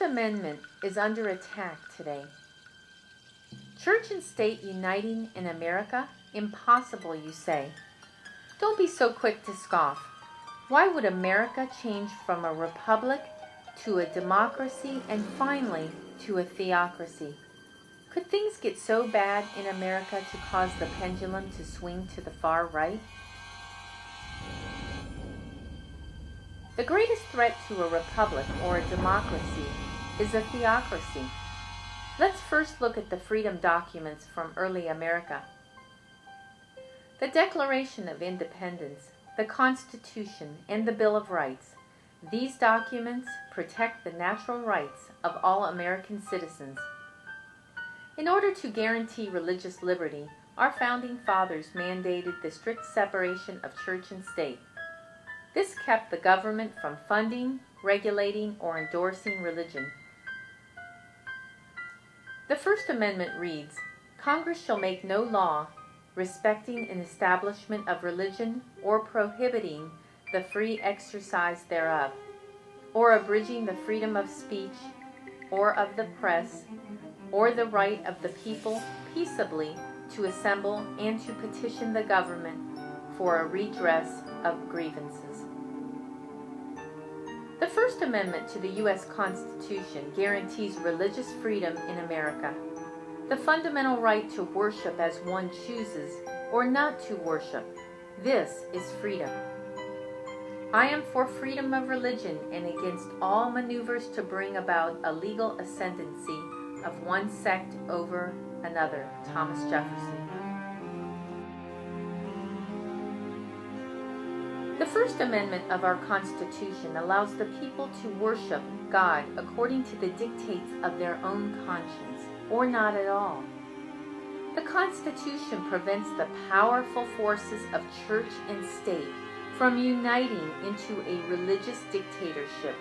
Amendment is under attack today. Church and state uniting in America? Impossible, you say. Don't be so quick to scoff. Why would America change from a republic to a democracy and finally to a theocracy? Could things get so bad in America to cause the pendulum to swing to the far right? The greatest threat to a republic or a democracy is a theocracy. Let's first look at the freedom documents from early America. The Declaration of Independence, the Constitution, and the Bill of Rights. These documents protect the natural rights of all American citizens. In order to guarantee religious liberty, our founding fathers mandated the strict separation of church and state. This kept the government from funding, regulating, or endorsing religion. The First Amendment reads, "Congress shall make no law respecting an establishment of religion or prohibiting the free exercise thereof, or abridging the freedom of speech or of the press, or the right of the people peaceably to assemble and to petition the government for a redress of grievances." The First Amendment to the U.S. Constitution guarantees religious freedom in America. The fundamental right to worship as one chooses or not to worship. This is freedom. I am for freedom of religion and against all maneuvers to bring about a legal ascendancy of one sect over another. Thomas Jefferson. The First Amendment of our Constitution allows the people to worship God according to the dictates of their own conscience, or not at all. The Constitution prevents the powerful forces of church and state from uniting into a religious dictatorship.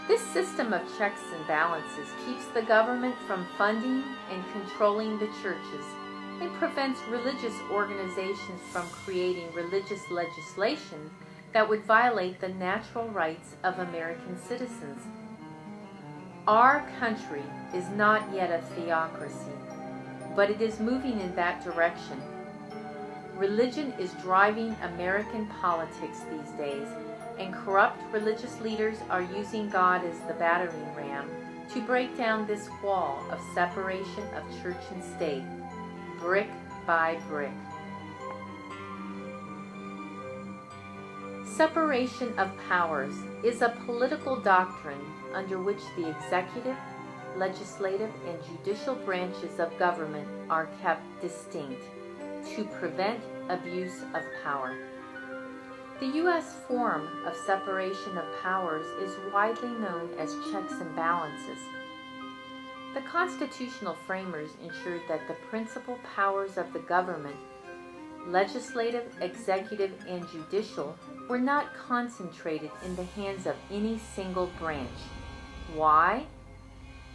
This system of checks and balances keeps the government from funding and controlling the churches, and prevents religious organizations from creating religious legislation that would violate the natural rights of American citizens. Our country is not yet a theocracy, but it is moving in that direction. Religion is driving American politics these days, and corrupt religious leaders are using God as the battering ram to break down this wall of separation of church and state, brick by brick. Separation of powers is a political doctrine under which the executive, legislative, and judicial branches of government are kept distinct to prevent abuse of power. The U.S. form of separation of powers is widely known as checks and balances. The constitutional framers ensured that the principal powers of the government, legislative, executive, and judicial, were not concentrated in the hands of any single branch. Why?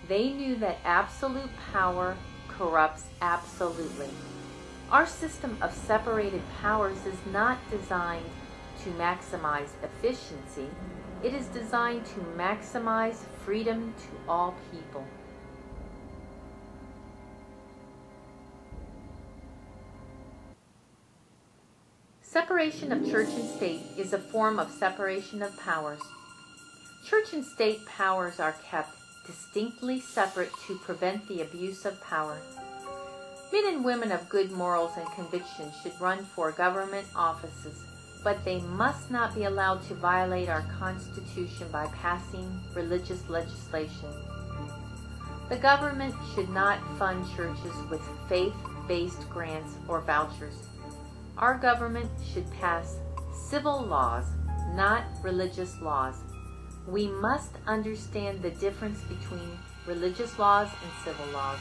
They knew that absolute power corrupts absolutely. Our system of separated powers is not designed to maximize efficiency. It is designed to maximize freedom to all people. Separation of church and state is a form of separation of powers. Church and state powers are kept distinctly separate to prevent the abuse of power. Men and women of good morals and convictions should run for government offices, but they must not be allowed to violate our Constitution by passing religious legislation. The government should not fund churches with faith-based grants or vouchers. Our government should pass civil laws, not religious laws. We must understand the difference between religious laws and civil laws.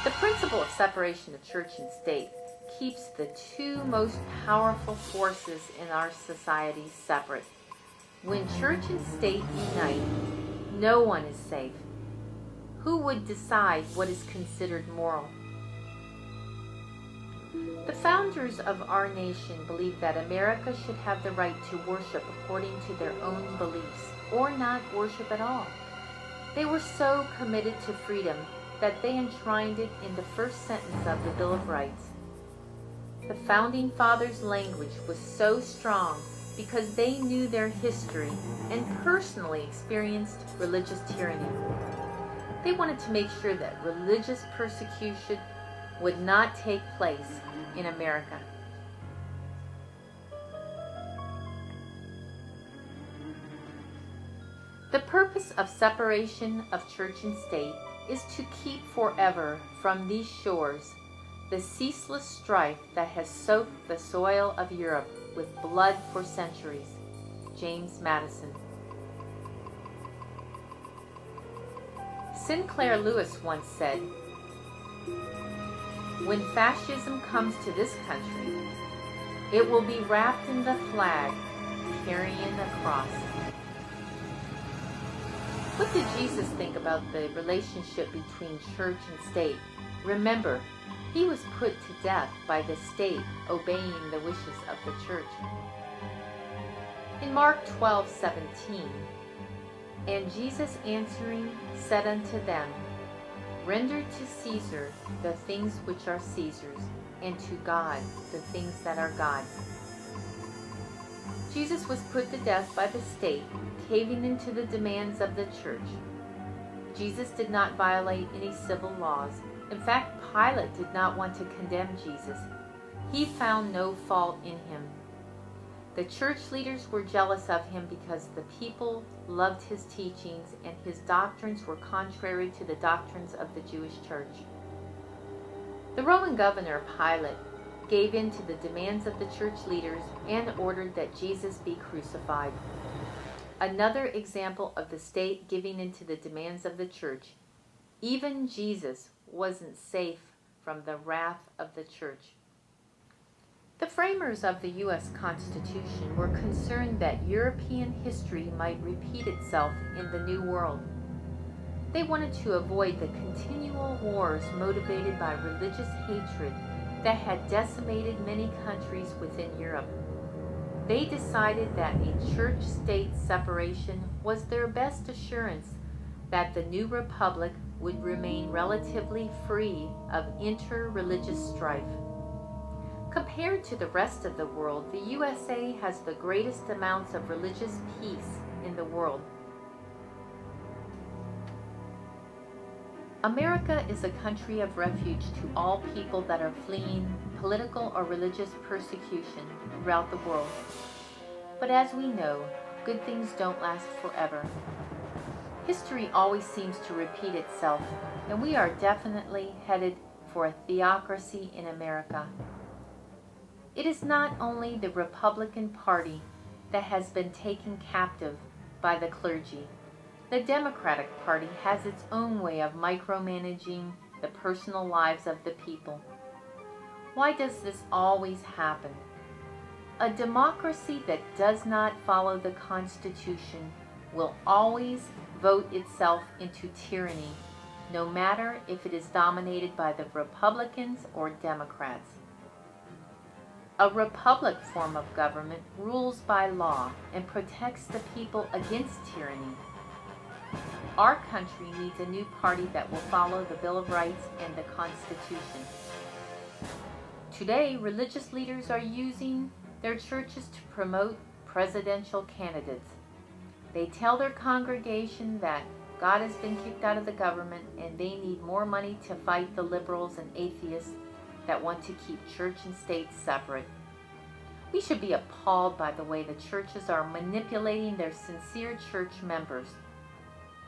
The principle of separation of church and state keeps the two most powerful forces in our society separate. When church and state unite, no one is safe. Who would decide what is considered moral? The founders of our nation believed that America should have the right to worship according to their own beliefs, or not worship at all. They were so committed to freedom that they enshrined it in the first sentence of the Bill of Rights. The Founding Fathers' language was so strong because they knew their history and personally experienced religious tyranny. They wanted to make sure that religious persecution would not take place in America. The purpose of separation of church and state is to keep forever from these shores the ceaseless strife that has soaked the soil of Europe with blood for centuries. James Madison. Sinclair Lewis once said, "When fascism comes to this country, it will be wrapped in the flag, carrying a cross." What did Jesus think about the relationship between church and state? Remember, he was put to death by the state obeying the wishes of the church. In Mark 12:17, "And Jesus answering said unto them, Render to Caesar the things which are Caesar's, and to God the things that are God's." Jesus was put to death by the state, caving into the demands of the church. Jesus did not violate any civil laws. In fact, Pilate did not want to condemn Jesus. He found no fault in him. The church leaders were jealous of him because the people loved his teachings and his doctrines were contrary to the doctrines of the Jewish church. The Roman governor Pilate gave in to the demands of the church leaders and ordered that Jesus be crucified. Another example of the state giving in to the demands of the church. Even Jesus wasn't safe from the wrath of the church. The framers of the U.S. Constitution were concerned that European history might repeat itself in the New World. They wanted to avoid the continual wars motivated by religious hatred that had decimated many countries within Europe. They decided that a church-state separation was their best assurance that the new republic would remain relatively free of inter-religious strife. Compared to the rest of the world, the USA has the greatest amounts of religious peace in the world. America is a country of refuge to all people that are fleeing political or religious persecution throughout the world. But as we know, good things don't last forever. History always seems to repeat itself, and we are definitely headed for a theocracy in America. It is not only the Republican Party that has been taken captive by the clergy. The Democratic Party has its own way of micromanaging the personal lives of the people. Why does this always happen? A democracy that does not follow the Constitution will always vote itself into tyranny, no matter if it is dominated by the Republicans or Democrats. A republic form of government rules by law and protects the people against tyranny. Our country needs a new party that will follow the Bill of Rights and the Constitution. Today, religious leaders are using their churches to promote presidential candidates. They tell their congregation that God has been kicked out of the government and they need more money to fight the liberals and atheists that want to keep church and state separate. We should be appalled by the way the churches are manipulating their sincere church members.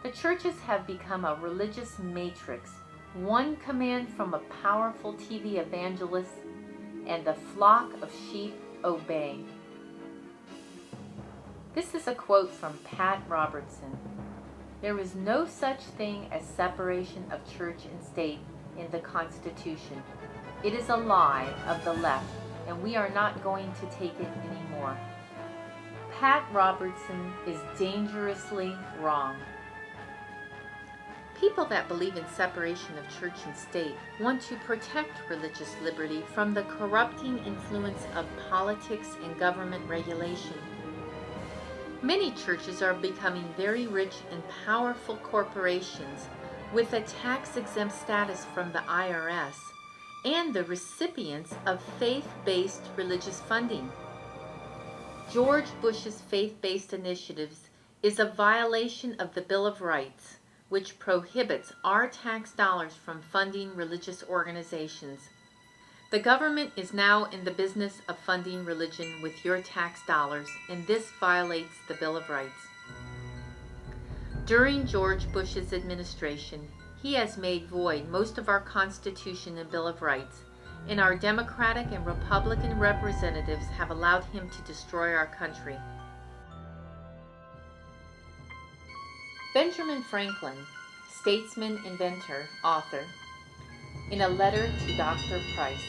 The churches have become a religious matrix, one command from a powerful TV evangelist, and the flock of sheep obey. This is a quote from Pat Robertson. "There is no such thing as separation of church and state in the Constitution. It is a lie of the left, and we are not going to take it anymore." Pat Robertson is dangerously wrong. People that believe in separation of church and state want to protect religious liberty from the corrupting influence of politics and government regulation. Many churches are becoming very rich and powerful corporations with a tax-exempt status from the IRS and the recipients of faith-based religious funding. George Bush's faith-based initiatives is a violation of the Bill of Rights, which prohibits our tax dollars from funding religious organizations. The government is now in the business of funding religion with your tax dollars, and this violates the Bill of Rights. During George Bush's administration, he has made void most of our Constitution and Bill of Rights, and our Democratic and Republican representatives have allowed him to destroy our country. Benjamin Franklin, statesman, inventor, author, in a letter to Dr. Price,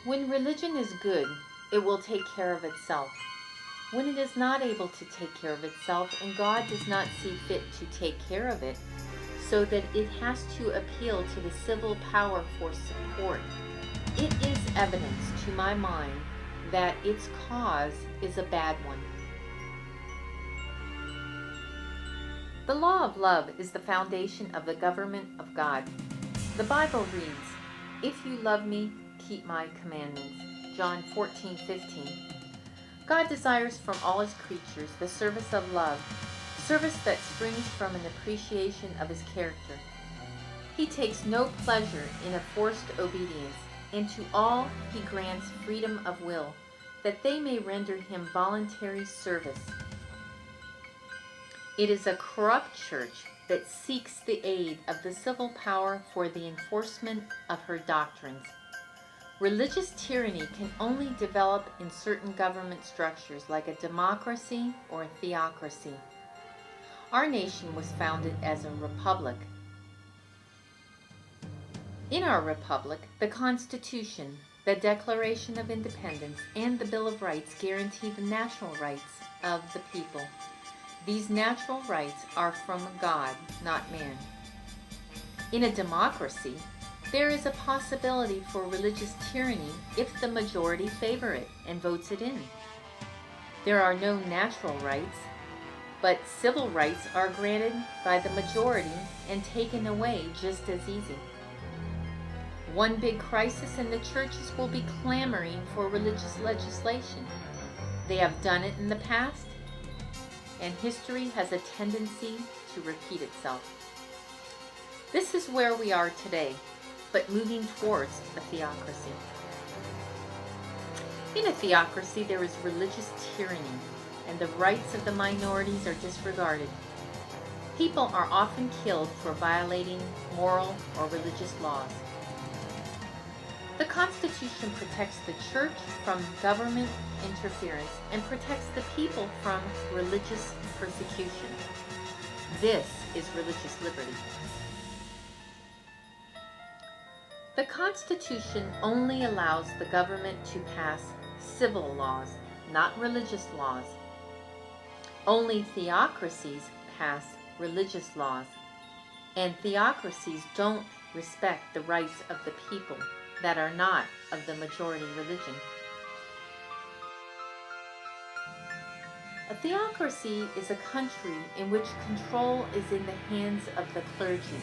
"When religion is good, it will take care of itself. When it is not able to take care of itself and God does not see fit to take care of it, so that it has to appeal to the civil power for support, it is evidence to my mind that its cause is a bad one." The law of love is the foundation of the government of God. The Bible reads, "If you love me, keep my commandments." John 14:15. God desires from all his creatures the service of love, service that springs from an appreciation of his character. He takes no pleasure in a forced obedience, and to all he grants freedom of will, that they may render him voluntary service. It is a corrupt church that seeks the aid of the civil power for the enforcement of her doctrines. Religious tyranny can only develop in certain government structures like a democracy or a theocracy. Our nation was founded as a republic. In our republic, the Constitution, the Declaration of Independence, and the Bill of Rights guarantee the natural rights of the people. These natural rights are from God, not man. In a democracy, there is a possibility for religious tyranny if the majority favor it and votes it in. There are no natural rights, but civil rights are granted by the majority and taken away just as easy. One big crisis and the churches will be clamoring for religious legislation. They have done it in the past, and history has a tendency to repeat itself. This is where we are today, but moving towards a theocracy. In a theocracy, there is religious tyranny, and the rights of the minorities are disregarded. People are often killed for violating moral or religious laws. The Constitution protects the church from government interference and protects the people from religious persecution. This is religious liberty. The Constitution only allows the government to pass civil laws, not religious laws. Only theocracies pass religious laws, and theocracies don't respect the rights of the people that are not of the majority religion. A theocracy is a country in which control is in the hands of the clergy.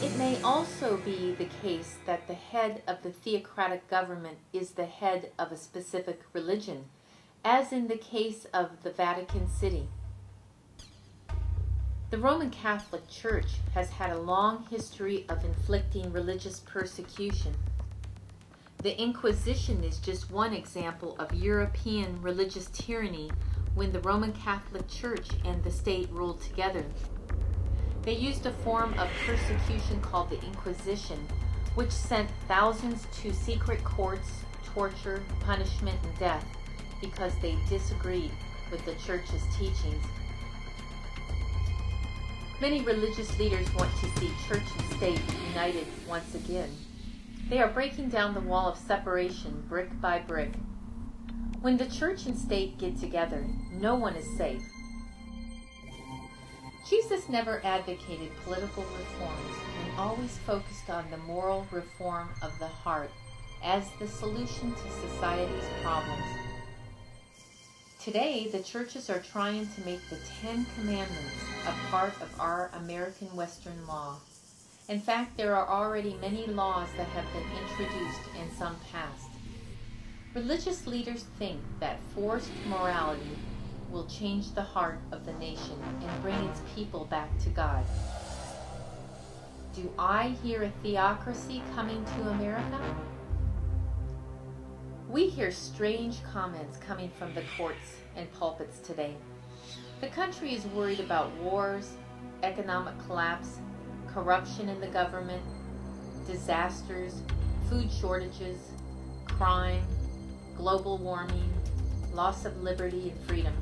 It may also be the case that the head of the theocratic government is the head of a specific religion, as in the case of the Vatican City. The Roman Catholic Church has had a long history of inflicting religious persecution. The Inquisition is just one example of European religious tyranny when the Roman Catholic Church and the state ruled together. They used a form of persecution called the Inquisition, which sent thousands to secret courts, torture, punishment, and death because they disagreed with the Church's teachings. Many religious leaders want to see church and state united once again. They are breaking down the wall of separation brick by brick. When the church and state get together, no one is safe. Jesus never advocated political reforms and always focused on the moral reform of the heart as the solution to society's problems. Today, the churches are trying to make the Ten Commandments a part of our American Western law. In fact, there are already many laws that have been introduced and some passed. Religious leaders think that forced morality will change the heart of the nation and bring its people back to God. Do I hear a theocracy coming to America? We hear strange comments coming from the courts and pulpits today. The country is worried about wars, economic collapse, corruption in the government, disasters, food shortages, crime, global warming, loss of liberty and freedom.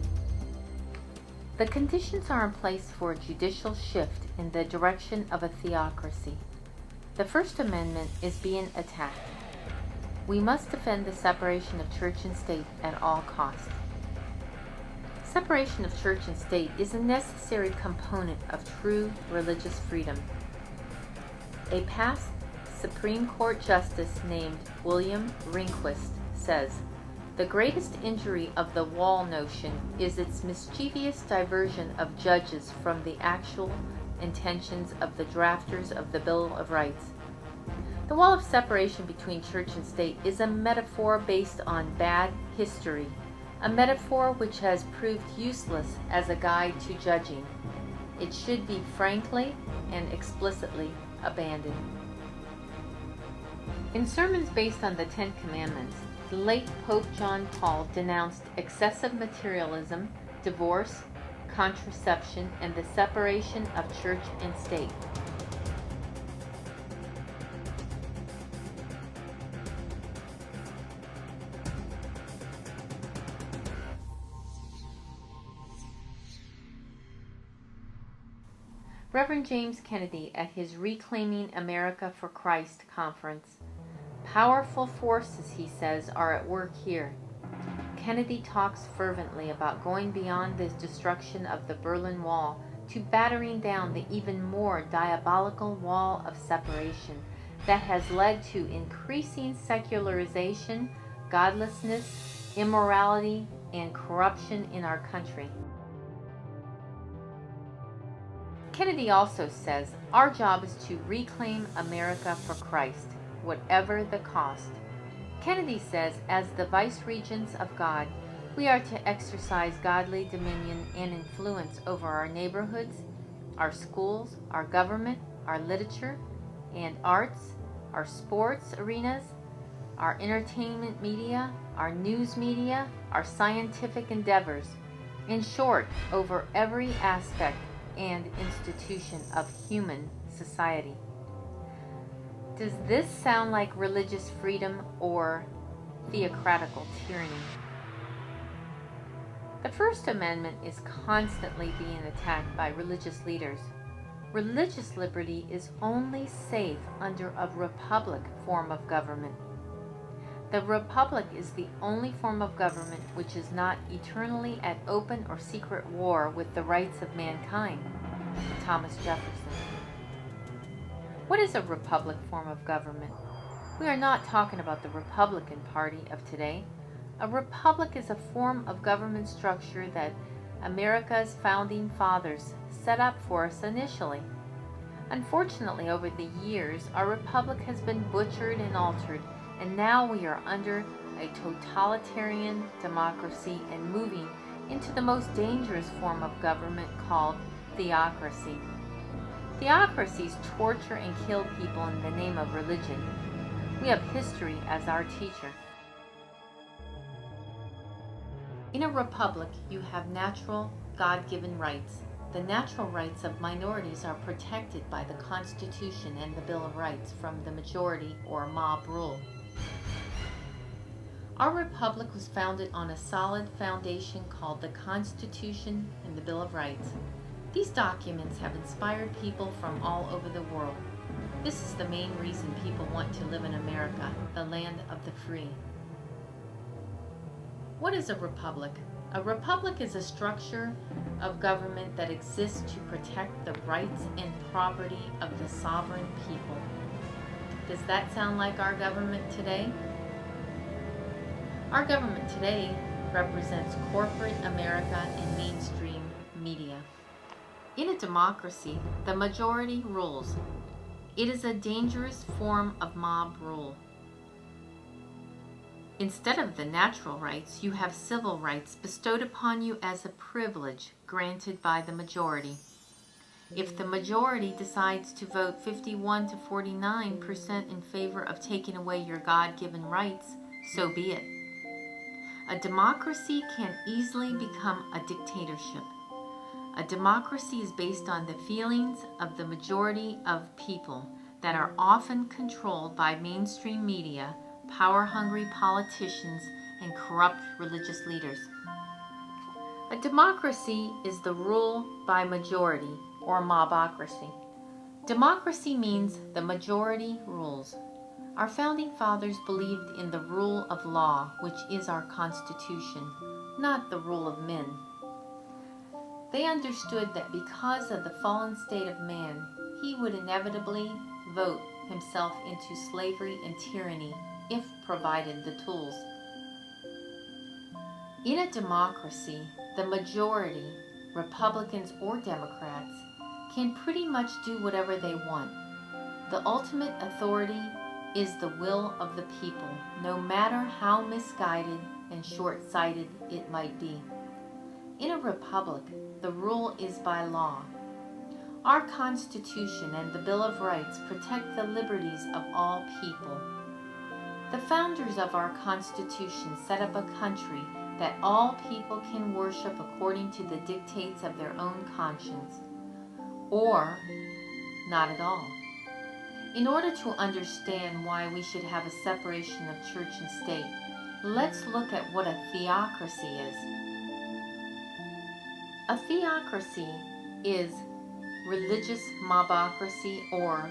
The conditions are in place for a judicial shift in the direction of a theocracy. The First Amendment is being attacked. We must defend the separation of church and state at all costs. Separation of church and state is a necessary component of true religious freedom. A past Supreme Court Justice named William Rehnquist says, "The greatest injury of the wall notion is its mischievous diversion of judges from the actual intentions of the drafters of the Bill of Rights. The wall of separation between church and state is a metaphor based on bad history, a metaphor which has proved useless as a guide to judging. It should be frankly and explicitly abandoned." In sermons based on the Ten Commandments, the late Pope John Paul denounced excessive materialism, divorce, contraception, and the separation of church and state. Reverend James Kennedy at his Reclaiming America for Christ conference. "Powerful forces," he says, "are at work here." Kennedy talks fervently about going beyond the destruction of the Berlin Wall to battering down the even more diabolical wall of separation that has led to increasing secularization, godlessness, immorality, and corruption in our country. Kennedy also says, "Our job is to reclaim America for Christ, whatever the cost." Kennedy says, as the vice-regents of God, we are to exercise godly dominion and influence over our neighborhoods, our schools, our government, our literature and arts, our sports arenas, our entertainment media, our news media, our scientific endeavors, in short, over every aspect and institution of human society. Does this sound like religious freedom or theocratical tyranny? The First Amendment is constantly being attacked by religious leaders. Religious liberty is only safe under a republic form of government. The republic is the only form of government which is not eternally at open or secret war with the rights of mankind. Thomas Jefferson. What is a republic form of government? We are not talking about the Republican Party of today. A republic is a form of government structure that America's founding fathers set up for us initially. Unfortunately, over the years, our republic has been butchered and altered, and now we are under a totalitarian democracy and moving into the most dangerous form of government called theocracy. Theocracies torture and kill people in the name of religion. We have history as our teacher. In a republic, you have natural, God-given rights. The natural rights of minorities are protected by the Constitution and the Bill of Rights from the majority or mob rule. Our republic was founded on a solid foundation called the Constitution and the Bill of Rights. These documents have inspired people from all over the world. This is the main reason people want to live in America, the land of the free. What is a republic? A republic is a structure of government that exists to protect the rights and property of the sovereign people. Does that sound like our government today? Our government today represents corporate America and mainstream media. In a democracy, the majority rules. It is a dangerous form of mob rule. Instead of the natural rights, you have civil rights bestowed upon you as a privilege granted by the majority. If the majority decides to vote 51 to 49% in favor of taking away your God-given rights, so be it. A democracy can easily become a dictatorship. A democracy is based on the feelings of the majority of people that are often controlled by mainstream media, power-hungry politicians, and corrupt religious leaders. A democracy is the rule by majority, or mobocracy. Democracy means the majority rules. Our founding fathers believed in the rule of law, which is our Constitution, not the rule of men. They understood that because of the fallen state of man, he would inevitably vote himself into slavery and tyranny if provided the tools. In a democracy, the majority, Republicans or Democrats, can pretty much do whatever they want. The ultimate authority is the will of the people, no matter how misguided and short-sighted it might be. In a republic, the rule is by law. Our Constitution and the Bill of Rights protect the liberties of all people. The founders of our Constitution set up a country that all people can worship according to the dictates of their own conscience, or not at all. In order to understand why we should have a separation of church and state, let's look at what a theocracy is. A theocracy is religious mobocracy, or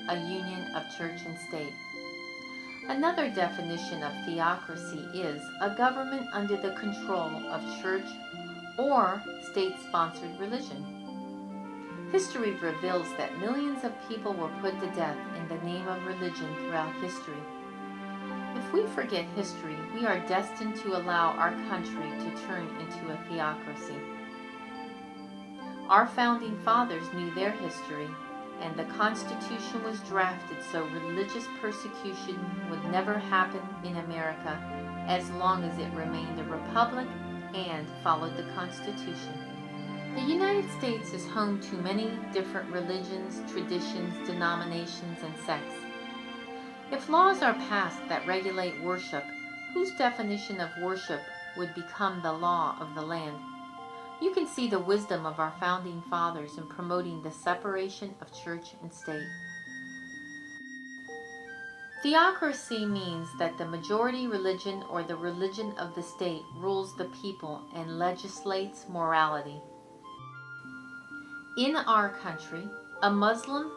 a union of church and state. Another definition of theocracy is a government under the control of church or state-sponsored religion. History reveals that millions of people were put to death in the name of religion throughout history. If we forget history, we are destined to allow our country to turn into a theocracy. Our founding fathers knew their history, and the Constitution was drafted so religious persecution would never happen in America as long as it remained a republic and followed the Constitution. The United States is home to many different religions, traditions, denominations, and sects. If laws are passed that regulate worship, whose definition of worship would become the law of the land? You can see the wisdom of our founding fathers in promoting the separation of church and state. Theocracy means that the majority religion or the religion of the state rules the people and legislates morality. In our country, a Muslim,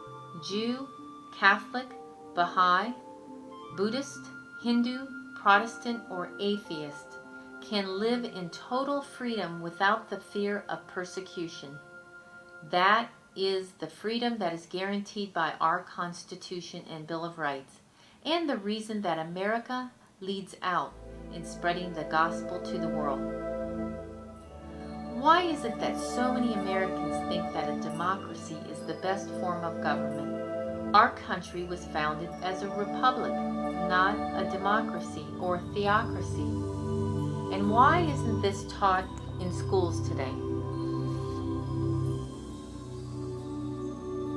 Jew, Catholic, Baha'i, Buddhist, Hindu, Protestant, or atheist can live in total freedom without the fear of persecution. That is the freedom that is guaranteed by our Constitution and Bill of Rights, and the reason that America leads out in spreading the gospel to the world. Why is it that so many Americans think that a democracy is the best form of government? Our country was founded as a republic, not a democracy or theocracy. And why isn't this taught in schools today?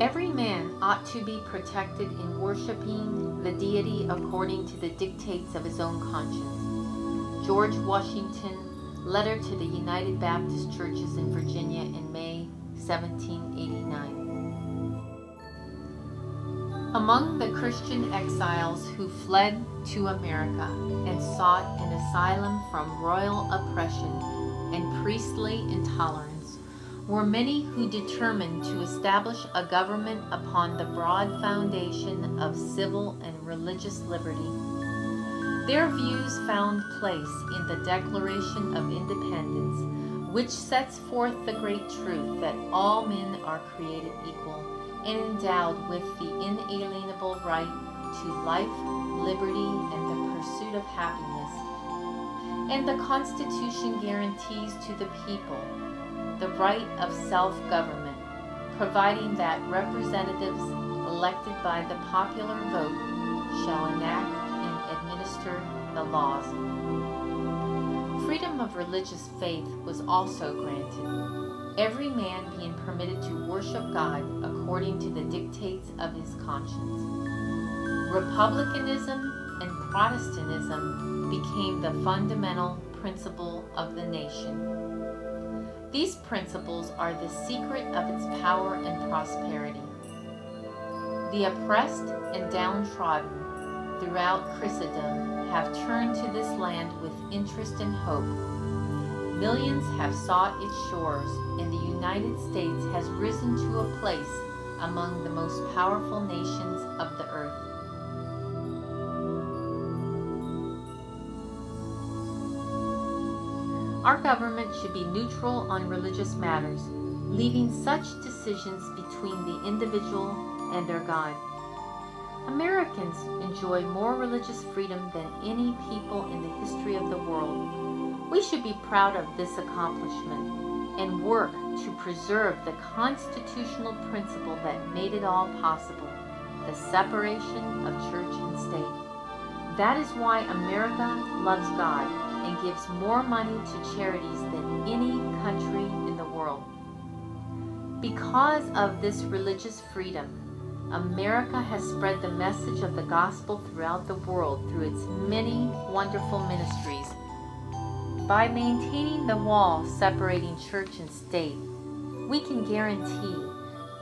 Every man ought to be protected in worshiping the deity according to the dictates of his own conscience. George Washington, letter to the United Baptist Churches in Virginia in May 1789. Among the Christian exiles who fled to America and sought an asylum from royal oppression and priestly intolerance were many who determined to establish a government upon the broad foundation of civil and religious liberty. Their views found place in the Declaration of Independence, which sets forth the great truth that all men are created equal and endowed with the inalienable right to life, liberty, and the pursuit of happiness. And the Constitution guarantees to the people the right of self-government, providing that representatives elected by the popular vote shall enact and administer the laws. Freedom of religious faith was also granted, every man being permitted to worship God according to the dictates of his conscience. Republicanism and Protestantism became the fundamental principle of the nation. These principles are the secret of its power and prosperity. The oppressed and downtrodden throughout Christendom have turned to this land with interest and hope. Millions have sought its shores, and the United States has risen to a place among the most powerful nations of the earth. Our government should be neutral on religious matters, leaving such decisions between the individual and their God. Americans enjoy more religious freedom than any people in the history of the world. We should be proud of this accomplishment and work to preserve the constitutional principle that made it all possible, the separation of church and state. That is why America loves God and gives more money to charities than any country in the world. Because of this religious freedom, America has spread the message of the gospel throughout the world through its many wonderful ministries. By maintaining the wall separating church and state, we can guarantee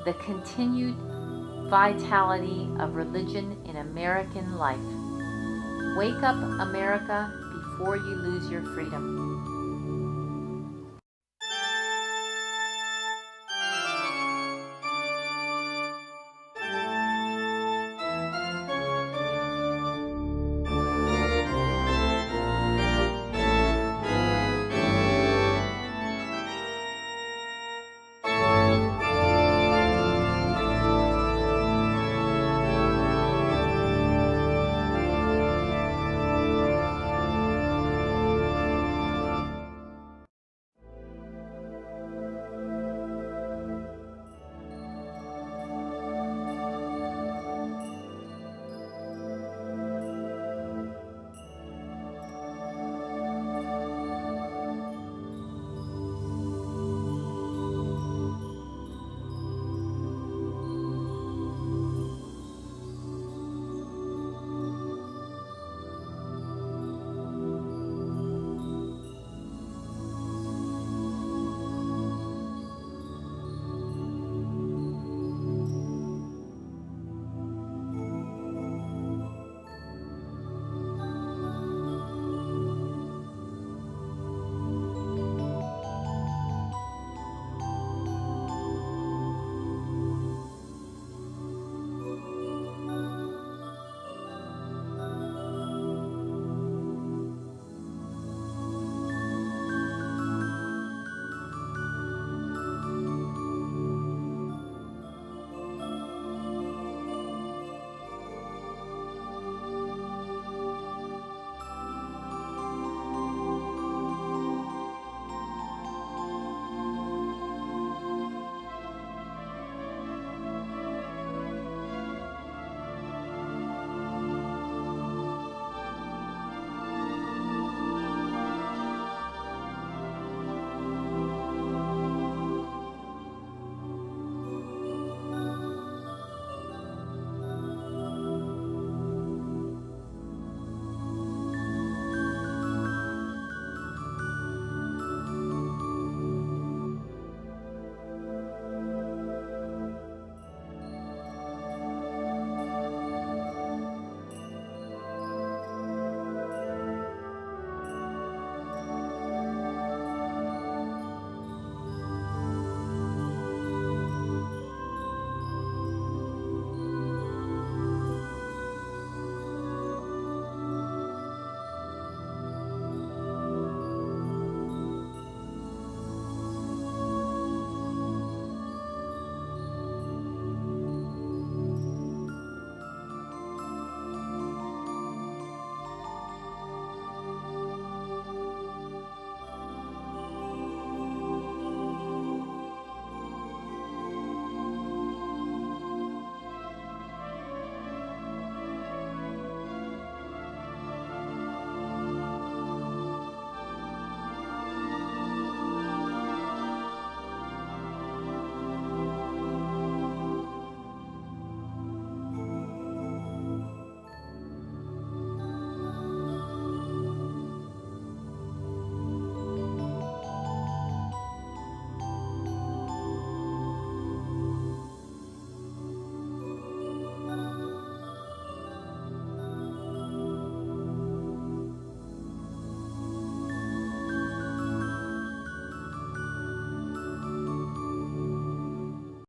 the continued vitality of religion in American life. Wake up, America, before you lose your freedom.